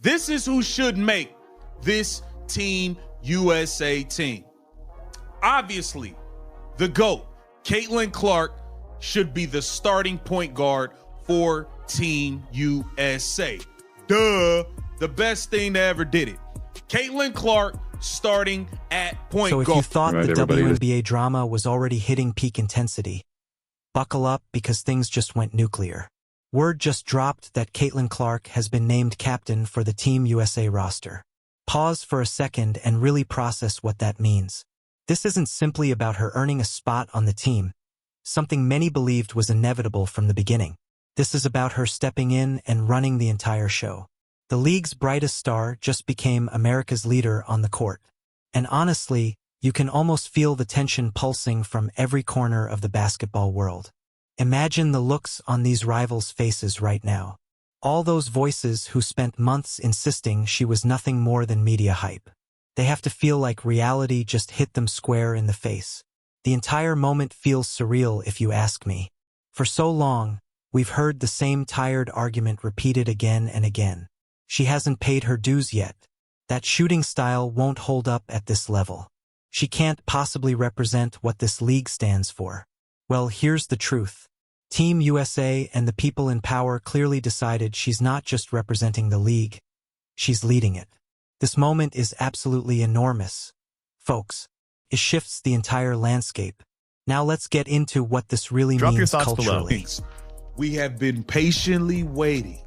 This is who should make this Team USA team. Obviously, the GOAT, Caitlyn Clark, should be the starting point guard for Team USA. Duh, the best thing that ever did it. Caitlyn Clark starting at point guard. So if you thought the WNBA drama was already hitting peak intensity, buckle up because things just went nuclear. Word just dropped that Caitlyn Clark has been named captain for the Team USA roster. Pause for a second and really process what that means. This isn't simply about her earning a spot on the team, something many believed was inevitable from the beginning. This is about her stepping in and running the entire show. The league's brightest star just became America's leader on the court. And honestly, you can almost feel the tension pulsing from every corner of the basketball world. Imagine the looks on these rivals' faces right now. All those voices who spent months insisting she was nothing more than media hype. They have to feel like reality just hit them square in the face. The entire moment feels surreal if you ask me. For so long, we've heard the same tired argument repeated again and again. She hasn't paid her dues yet. That shooting style won't hold up at this level. She can't possibly represent what this league stands for. Well, here's the truth. Team USA and the people in power clearly decided she's not just representing the league, she's leading it. This moment is absolutely enormous. Folks, it shifts the entire landscape. Now let's get into what this really means culturally. We have been patiently waiting.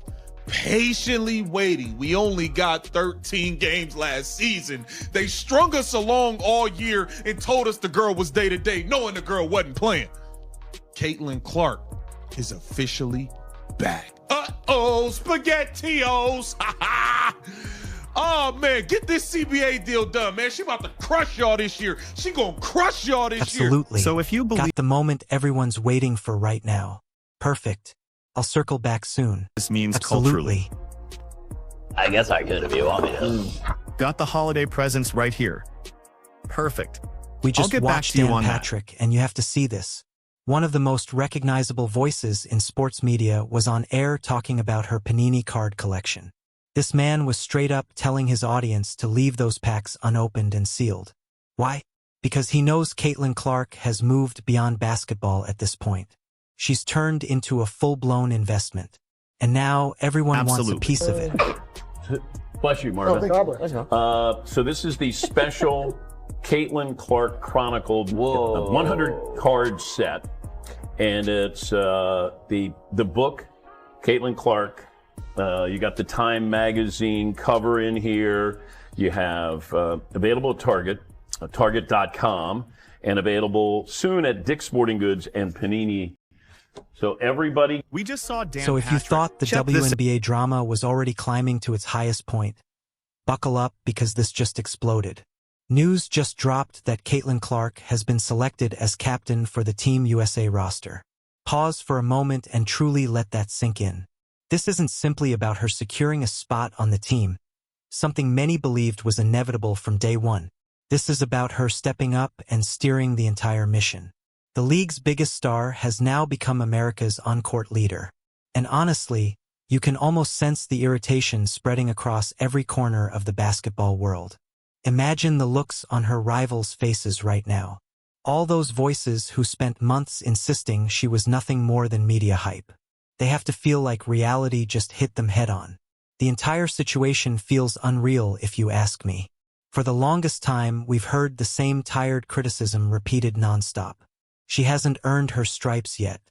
We only got 13 games last season. They strung us along all year and told us the girl was day-to-day, knowing the girl wasn't playing. Caitlyn Clark is officially back. Uh-oh, SpaghettiOs. Oh, man, get this CBA deal done, man. She about to crush y'all this year. She gonna crush y'all this year. Absolutely. So if you believe... Got the moment everyone's waiting for right now. Perfect. I'll circle back soon. This means Absolutely. Culturally. I guess I could if you want me to. Got the holiday presents right here. Perfect. We just I'll get back watched to you Dan on Patrick, and you have to see this. One of the most recognizable voices in sports media was on air talking about her Panini card collection. This man was straight up telling his audience to leave those packs unopened and sealed. Why? Because he knows Caitlyn Clark has moved beyond basketball at this point. She's turned into a full-blown investment. And now everyone wants a piece of it. Bless you, Marvin. So this is the special Caitlyn Clark Chronicle 100 card set. And it's the book, Caitlyn Clark. You got the Time magazine cover in here. You have available at Target, Target.com, and available soon at Dick's Sporting Goods and Panini. So everybody... We just saw Dan So if Patrick. you thought the WNBA drama was already climbing to its highest point, buckle up because this just exploded. News just dropped that Caitlyn Clark has been selected as captain for the Team USA roster. Pause for a moment and truly let that sink in. This isn't simply about her securing a spot on the team, something many believed was inevitable from day one. This is about her stepping up and steering the entire mission. The league's biggest star has now become America's on-court leader. And honestly, you can almost sense the irritation spreading across every corner of the basketball world. Imagine the looks on her rivals' faces right now. All those voices who spent months insisting she was nothing more than media hype. They have to feel like reality just hit them head-on. The entire situation feels unreal if you ask me. For the longest time, we've heard the same tired criticism repeated nonstop. She hasn't earned her stripes yet.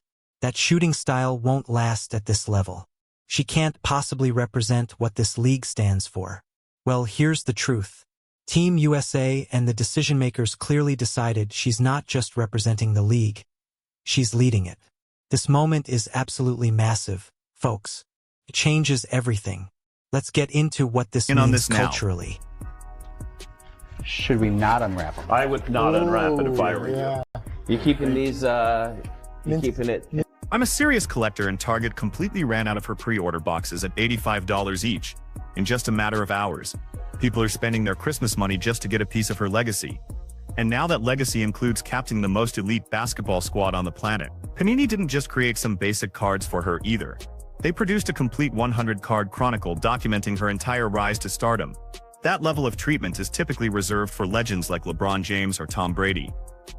That shooting style won't last at this level. She can't possibly represent what this league stands for. Well, here's the truth. Team USA and the decision-makers clearly decided she's not just representing the league. She's leading it. This moment is absolutely massive, folks. It changes everything. Let's get into what this means culturally. Should we not unwrap them? I would not unwrap it if I were you. You keeping these, you keeping it? I'm a serious collector, and Target completely ran out of her pre-order boxes at $85 each. In just a matter of hours, people are spending their Christmas money just to get a piece of her legacy. And now that legacy includes captaining the most elite basketball squad on the planet. Panini didn't just create some basic cards for her either. They produced a complete 100-card chronicle documenting her entire rise to stardom. That level of treatment is typically reserved for legends like LeBron James or Tom Brady.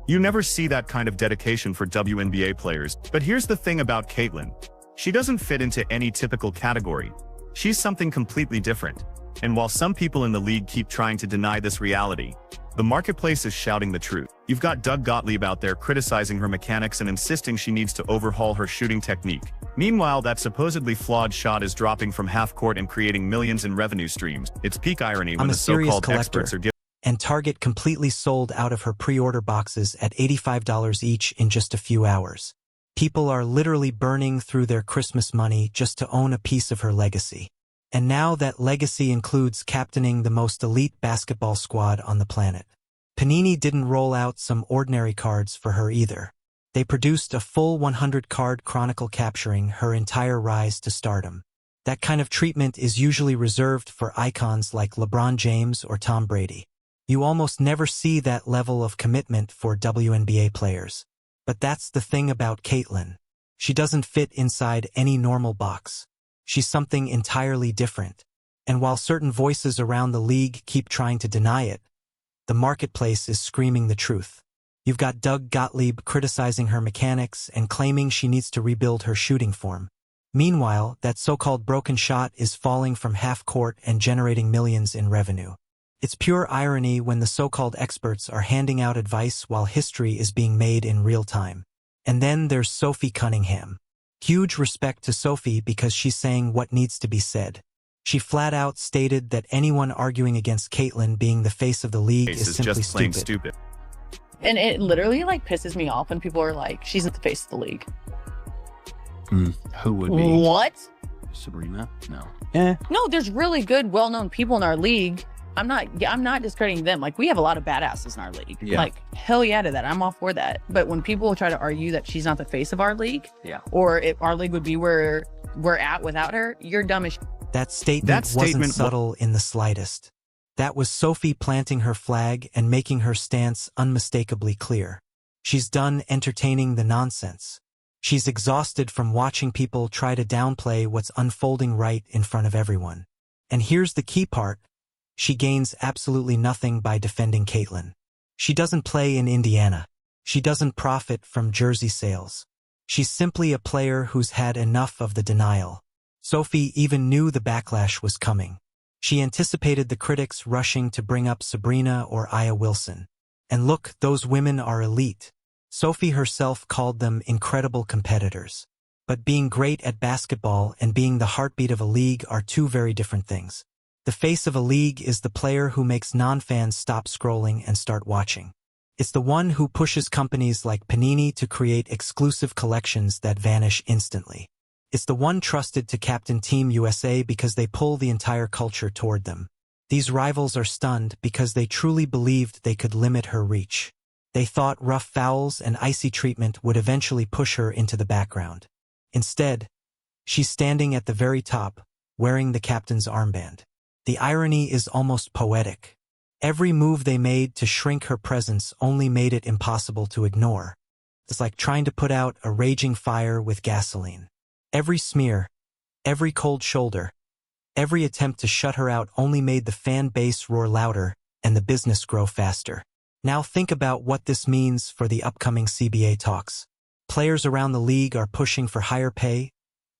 You never see that kind of dedication for WNBA players. But here's the thing about Caitlyn. She doesn't fit into any typical category. She's something completely different. And while some people in the league keep trying to deny this reality, the marketplace is shouting the truth. You've got Doug Gottlieb out there criticizing her mechanics and insisting she needs to overhaul her shooting technique. Meanwhile, that supposedly flawed shot is dropping from half court and creating millions in revenue streams. It's peak irony when the so-called experts are giving. And Target completely sold out of her pre-order boxes at $85 each in just a few hours. People are literally burning through their Christmas money just to own a piece of her legacy. And now that legacy includes captaining the most elite basketball squad on the planet. Panini didn't roll out some ordinary cards for her either. They produced a full 100-card chronicle capturing her entire rise to stardom. That kind of treatment is usually reserved for icons like LeBron James or Tom Brady. You almost never see that level of commitment for WNBA players. But that's the thing about Caitlyn. She doesn't fit inside any normal box. She's something entirely different. And while certain voices around the league keep trying to deny it, the marketplace is screaming the truth. You've got Doug Gottlieb criticizing her mechanics and claiming she needs to rebuild her shooting form. Meanwhile, that so-called broken shot is falling from half court and generating millions in revenue. It's pure irony when the so-called experts are handing out advice while history is being made in real time. And then there's Sophie Cunningham. Huge respect to Sophie because she's saying what needs to be said. She flat out stated that anyone arguing against Caitlyn being the face of the league is simply just plain stupid. And it literally pisses me off when people are like, she's at the face of the league. Who would be? What? Sabrina? No. No, there's really good, well-known people in our league. I'm not discrediting them. We have a lot of badasses in our league. Yeah. Hell yeah to that. I'm all for that. But when people try to argue that she's not the face of our league, or if our league would be where we're at without her, you're dumb as That statement wasn't subtle in the slightest. That was Sophie planting her flag and making her stance unmistakably clear. She's done entertaining the nonsense. She's exhausted from watching people try to downplay what's unfolding right in front of everyone. And here's the key part. She gains absolutely nothing by defending Caitlyn. She doesn't play in Indiana. She doesn't profit from jersey sales. She's simply a player who's had enough of the denial. Sophie even knew the backlash was coming. She anticipated the critics rushing to bring up Sabrina or Aya Wilson. And look, those women are elite. Sophie herself called them incredible competitors. But being great at basketball and being the heartbeat of a league are two very different things. The face of a league is the player who makes non-fans stop scrolling and start watching. It's the one who pushes companies like Panini to create exclusive collections that vanish instantly. It's the one trusted to captain Team USA because they pull the entire culture toward them. These rivals are stunned because they truly believed they could limit her reach. They thought rough fouls and icy treatment would eventually push her into the background. Instead, she's standing at the very top, wearing the captain's armband. The irony is almost poetic. Every move they made to shrink her presence only made it impossible to ignore. It's like trying to put out a raging fire with gasoline. Every smear, every cold shoulder, every attempt to shut her out only made the fan base roar louder and the business grow faster. Now think about what this means for the upcoming CBA talks. Players around the league are pushing for higher pay,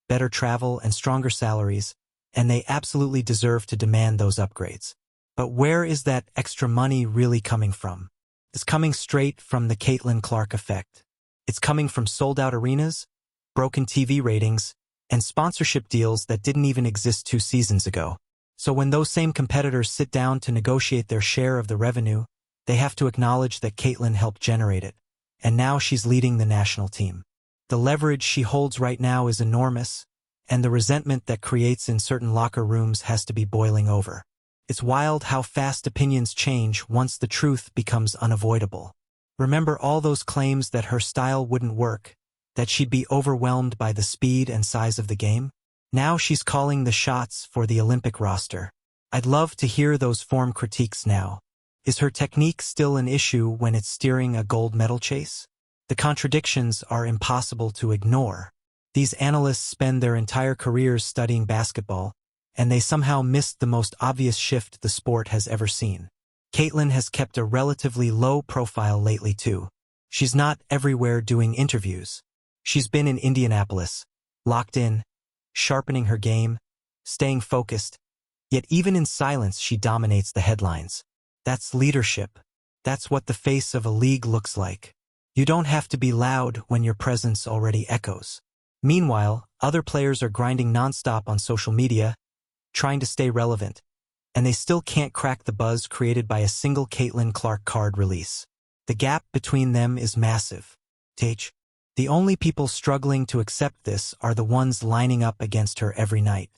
better travel, and stronger salaries, and they absolutely deserve to demand those upgrades. But where is that extra money really coming from? It's coming straight from the Caitlyn Clark effect. It's coming from sold-out arenas, broken TV ratings, and sponsorship deals that didn't even exist 2 seasons ago. So when those same competitors sit down to negotiate their share of the revenue, they have to acknowledge that Caitlyn helped generate it. And now she's leading the national team. The leverage she holds right now is enormous, and the resentment that creates in certain locker rooms has to be boiling over. It's wild how fast opinions change once the truth becomes unavoidable. Remember all those claims that her style wouldn't work, that she'd be overwhelmed by the speed and size of the game? Now she's calling the shots for the Olympic roster. I'd love to hear those form critiques now. Is her technique still an issue when it's steering a gold medal chase? The contradictions are impossible to ignore. These analysts spend their entire careers studying basketball, and they somehow missed the most obvious shift the sport has ever seen. Caitlyn has kept a relatively low profile lately too. She's not everywhere doing interviews. She's been in Indianapolis, locked in, sharpening her game, staying focused, yet even in silence she dominates the headlines. That's leadership. That's what the face of a league looks like. You don't have to be loud when your presence already echoes. Meanwhile, other players are grinding nonstop on social media, trying to stay relevant, and they still can't crack the buzz created by a single Caitlyn Clark card release. The gap between them is massive. The only people struggling to accept this are the ones lining up against her every night.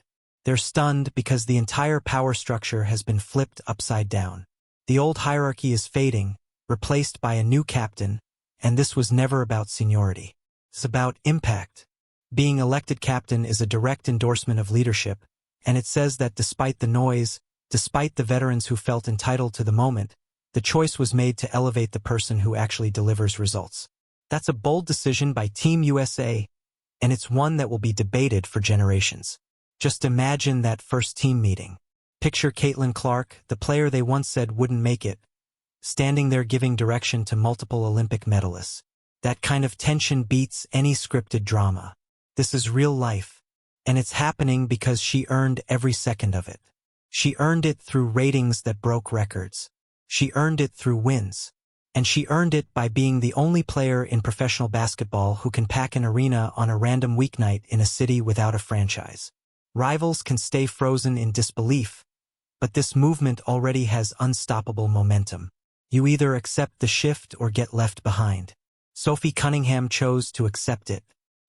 They're stunned because the entire power structure has been flipped upside down. The old hierarchy is fading, replaced by a new captain, and this was never about seniority. It's about impact. Being elected captain is a direct endorsement of leadership, and it says that despite the noise, despite the veterans who felt entitled to the moment, the choice was made to elevate the person who actually delivers results. That's a bold decision by Team USA, and it's one that will be debated for generations. Just imagine that first team meeting. Picture Caitlyn Clark, the player they once said wouldn't make it, standing there giving direction to multiple Olympic medalists. That kind of tension beats any scripted drama. This is real life, and it's happening because she earned every second of it. She earned it through ratings that broke records. She earned it through wins. And she earned it by being the only player in professional basketball who can pack an arena on a random weeknight in a city without a franchise. Rivals can stay frozen in disbelief, but this movement already has unstoppable momentum. You either accept the shift or get left behind. Sophie Cunningham chose to accept it.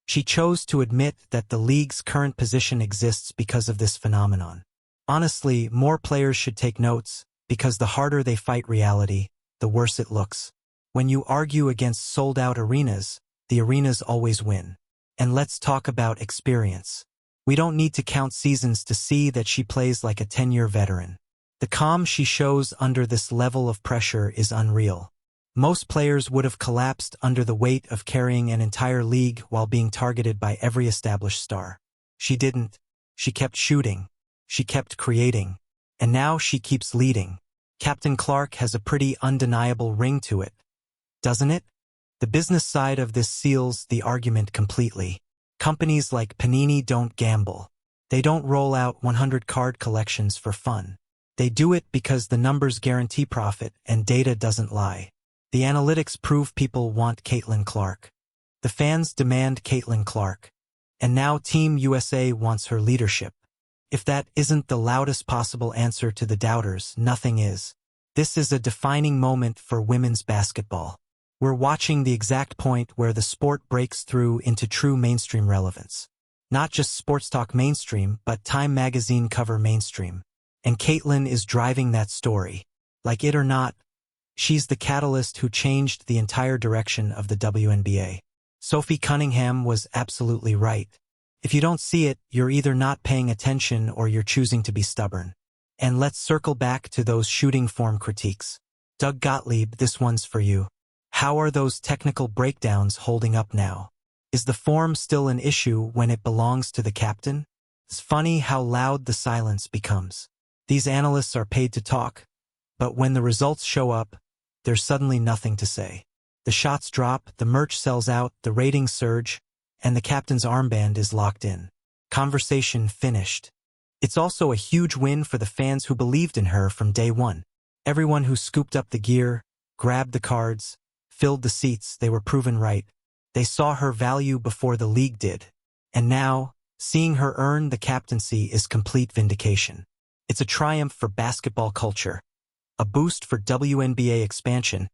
She chose to admit that the league's current position exists because of this phenomenon. Honestly, more players should take notes, because the harder they fight reality, the worse it looks. When you argue against sold-out arenas, the arenas always win. And let's talk about experience. We don't need to count seasons to see that she plays like a 10-year veteran. The calm she shows under this level of pressure is unreal. Most players would have collapsed under the weight of carrying an entire league while being targeted by every established star. She didn't. She kept shooting. She kept creating. And now she keeps leading. Captain Clark has a pretty undeniable ring to it, doesn't it? The business side of this seals the argument completely. Companies like Panini don't gamble. They don't roll out 100 card collections for fun. They do it because the numbers guarantee profit and data doesn't lie. The analytics prove people want Caitlyn Clark. The fans demand Caitlyn Clark. And now Team USA wants her leadership. If that isn't the loudest possible answer to the doubters, nothing is. This is a defining moment for women's basketball. We're watching the exact point where the sport breaks through into true mainstream relevance. Not just sports talk mainstream, but Time magazine cover mainstream. And Caitlyn is driving that story. Like it or not, she's the catalyst who changed the entire direction of the WNBA. Sophie Cunningham was absolutely right. If you don't see it, you're either not paying attention or you're choosing to be stubborn. And let's circle back to those shooting form critiques. Doug Gottlieb, this one's for you. How are those technical breakdowns holding up now? Is the form still an issue when it belongs to the captain? It's funny how loud the silence becomes. These analysts are paid to talk, but when the results show up, there's suddenly nothing to say. The shots drop, the merch sells out, the ratings surge, and the captain's armband is locked in. Conversation finished. It's also a huge win for the fans who believed in her from day one. Everyone who scooped up the gear, grabbed the cards, filled the seats, they were proven right. They saw her value before the league did. And now, seeing her earn the captaincy is complete vindication. It's a triumph for basketball culture, a boost for WNBA expansion,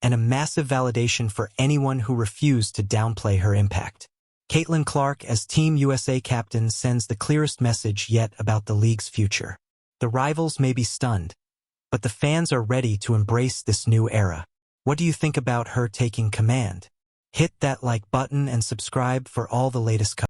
and a massive validation for anyone who refused to downplay her impact. Caitlyn Clark as Team USA captain sends the clearest message yet about the league's future. The rivals may be stunned, but the fans are ready to embrace this new era. What do you think about her taking command? Hit that like button and subscribe for all the latest coverage.